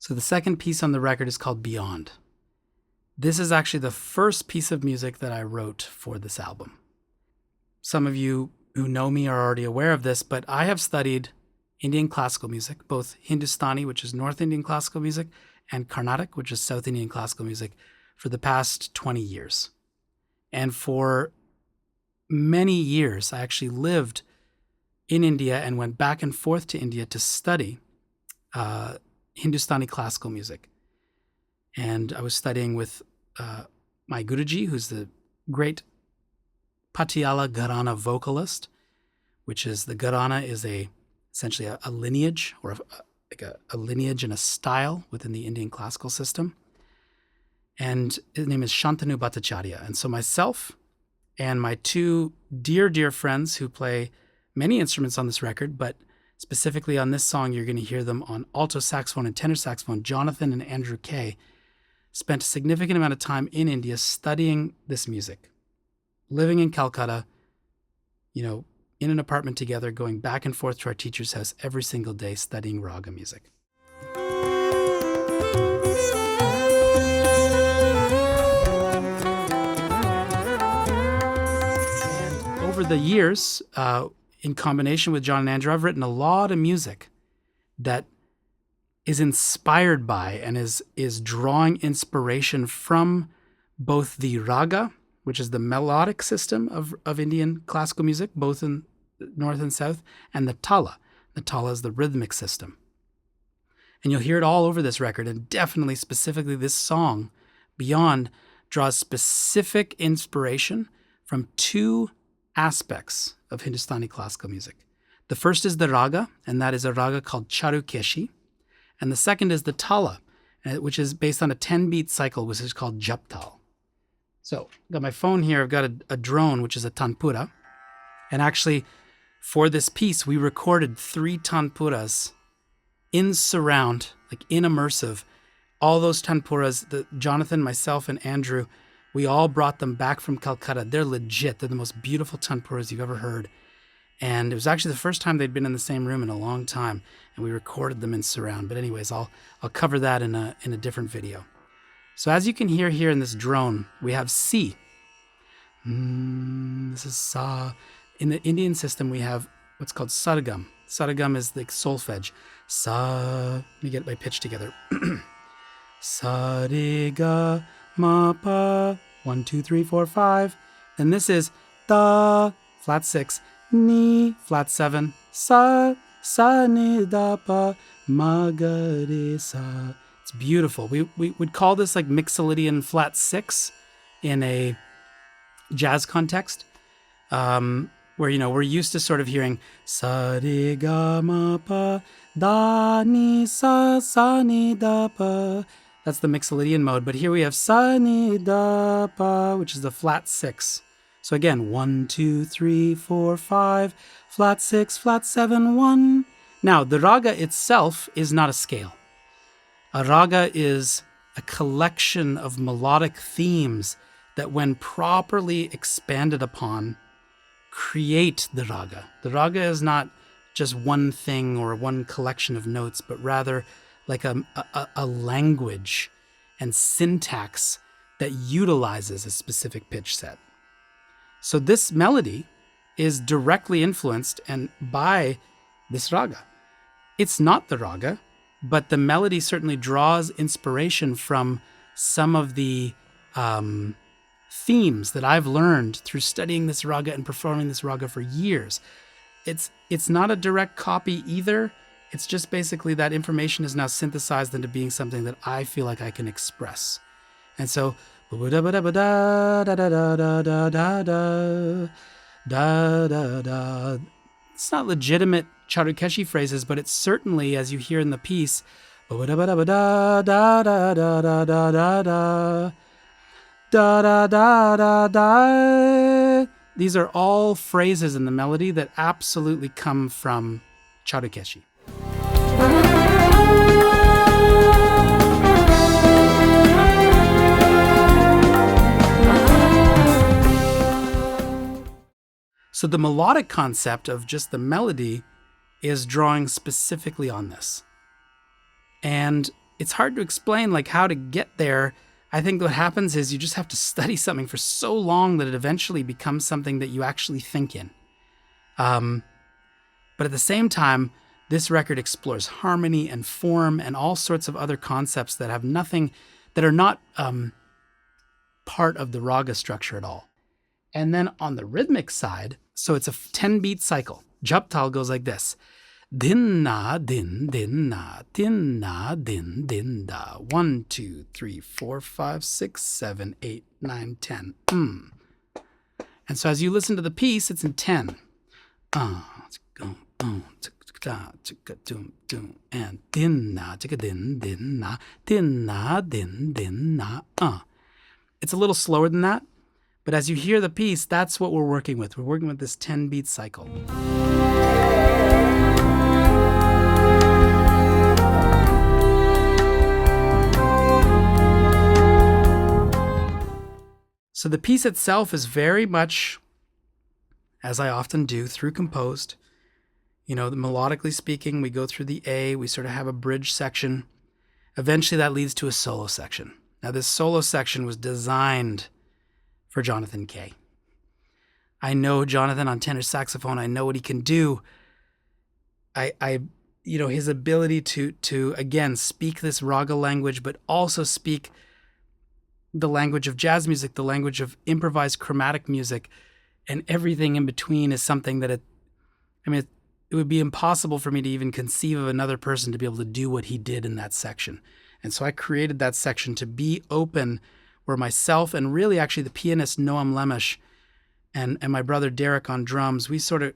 So the second piece on the record is called Beyond. This is actually the first piece of music that I wrote for this album. Some of you who know me are already aware of this, but I have studied Indian classical music, both Hindustani, which is North Indian classical music, and Carnatic, which is South Indian classical music, for the past 20 years. And for many years, I actually lived in India and went back and forth to India to study Hindustani classical music. And I was studying with my Guruji, who's the great Patiala Gharana vocalist, which is the Gharana is essentially a lineage, or a lineage and a style within the Indian classical system. And his name is Shantanu Bhattacharya. And so myself and my two dear, dear friends who play many instruments on this record, but specifically on this song, you're going to hear them on alto saxophone and tenor saxophone, Jonathan and Andrew Kay, spent a significant amount of time in India studying this music, living in Calcutta, in an apartment together, going back and forth to our teacher's house every single day studying raga music. And over the years, in combination with John and Andrew, I've written a lot of music that is inspired by and is drawing inspiration from both the raga, which is the melodic system of Indian classical music, both in North and South, and the Tala. The Tala is the rhythmic system. And you'll hear it all over this record, and definitely specifically this song, Beyond, draws specific inspiration from two aspects of Hindustani classical music. The first is the raga, and that is a raga called Charukeshi. And the second is the Tala, which is based on a 10-beat cycle, which is called Jhaaptal. So I've got my phone here. I've got a drone, which is a tanpura. And actually, for this piece, we recorded 3 tanpuras in surround, like in immersive. All those tanpuras, Jonathan, myself, and Andrew, we all brought them back from Calcutta. They're legit. They're the most beautiful tanpuras you've ever heard. And it was actually the first time they'd been in the same room in a long time, and we recorded them in surround. But anyways, I'll cover that in a different video. So as you can hear here in this drone, we have C. This is Sa. In the Indian system, we have what's called sargam. Sargam is the solfege. Sa. Let me get my pitch together. Sa, re, ga, ma, pa. 1, 2, 3, 4, 5. And this is da, flat 6, ni, flat 7, sa, sa, ni, da, pa, ma, ga, re, sa. It's beautiful. We would call this like Mixolydian flat 6 in a jazz context, where we're used to sort of hearing sa, re, ga, ma, pa, da, ni, sa, ni, da, pa. That's the Mixolydian mode. But here we have sa, ni, da, pa, which is the flat 6. So again, 1, 2, 3, 4, 5, flat 6, flat 7, 1. Now, the raga itself is not a scale. A raga is a collection of melodic themes that, when properly expanded upon, create the raga. The raga is not just one thing or one collection of notes, but rather like a language and syntax that utilizes a specific pitch set. So this melody is directly influenced by this raga. It's not the raga, but the melody certainly draws inspiration from some of the themes that I've learned through studying this raga and performing this raga for years. It's not a direct copy either. It's just basically that information is now synthesized into being something that I feel like I can express. And so, it's not legitimate Charukeshi phrases, but it's certainly, as you hear in the piece, these are all phrases in the melody that absolutely come from Charukeshi. So the melodic concept of just the melody is drawing specifically on this. And it's hard to explain like how to get there. I think what happens is you just have to study something for so long that it eventually becomes something that you actually think in. But at the same time, this record explores harmony and form and all sorts of other concepts that have nothing, that are not part of the raga structure at all. And then on the rhythmic side, so it's a 10-beat cycle. Jhaaptal goes like this. Din na din din na din na din din da. 1, 2, 3, 4, 5, 6, 7, 8, 9, 10. And so as you listen to the piece, it's in 10. And din na din din na din na din din na. It's a little slower than that, but as you hear the piece, that's what we're working with. We're working with this 10-beat cycle. So the piece itself is very much, as I often do, through composed. Melodically speaking, we go through the A, we sort of have a bridge section. Eventually that leads to a solo section. Now this solo section was designed for Jonathan Kay. I know Jonathan on tenor saxophone. I know what he can do. His ability to again speak this raga language, but also speak the language of jazz music, the language of improvised chromatic music, and everything in between is something that it would be impossible for me to even conceive of another person to be able to do what he did in that section. And so I created that section to be open, where myself and really actually the pianist Noam Lemesh and my brother Derek on drums, we sort of,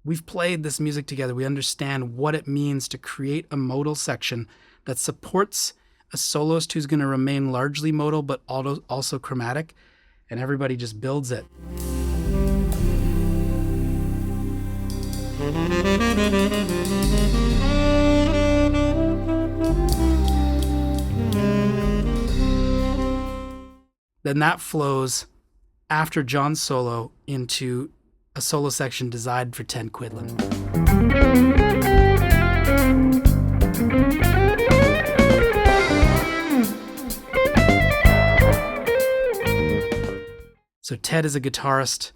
we've played this music together. We understand what it means to create a modal section that supports a soloist who's going to remain largely modal, but also chromatic, and everybody just builds it. Then that flows after John's solo into a solo section designed for Ted Quinlan. So Ted is a guitarist,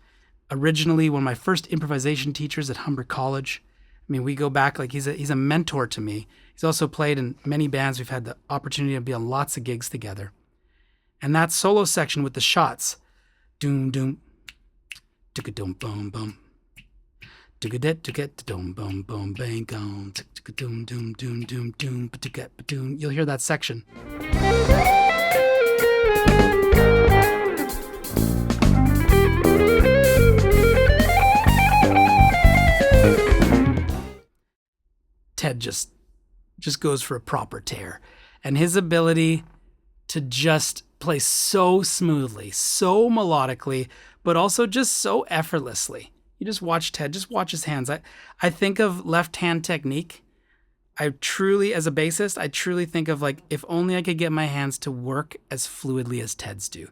originally one of my first improvisation teachers at Humber College. We go back, like he's a mentor to me. He's also played in many bands. We've had the opportunity to be on lots of gigs together. And that solo section with the shots, doom doom, ticka doom boom boom, ticka det to get doom boom boom bang gong, ticka doom doom doom doom doom, ticka doom. You'll hear that section. Ted just goes for a proper tear, and his ability to just play so smoothly, so melodically, but also just so effortlessly. You just watch Ted, just watch his hands. I think of left hand technique. I truly, as a bassist, I truly think of like, if only I could get my hands to work as fluidly as Ted's do.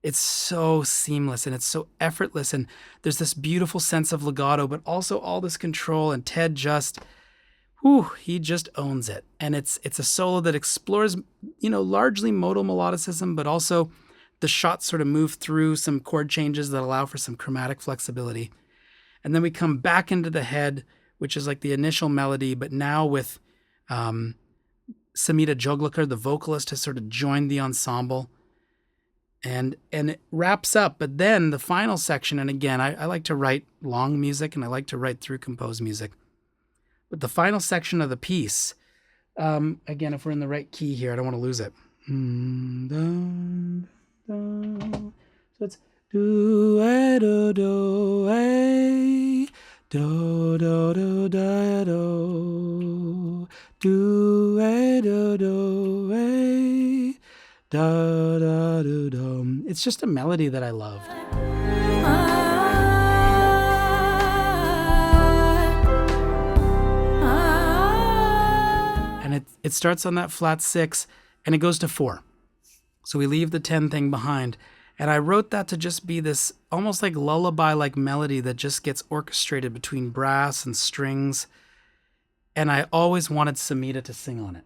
It's so seamless and it's so effortless, and there's this beautiful sense of legato, but also all this control, and Ted just, he just owns it. And it's a solo that explores, largely modal melodicism, but also the shots sort of move through some chord changes that allow for some chromatic flexibility. And then we come back into the head, which is like the initial melody, but now with Samita Joglekar, the vocalist, has sort of joined the ensemble. And it wraps up. But then the final section, and again, I like to write long music and I like to write through composed music. But the final section of the piece, again, if we're in the right key here, I don't want to lose it. So it's do a do do a do do do da do do a do do a da da do do. It's just a melody that I loved. It starts on that flat 6 and it goes to 4. So we leave the 10 thing behind. And I wrote that to just be this almost like lullaby-like melody that just gets orchestrated between brass and strings. And I always wanted Samita to sing on it.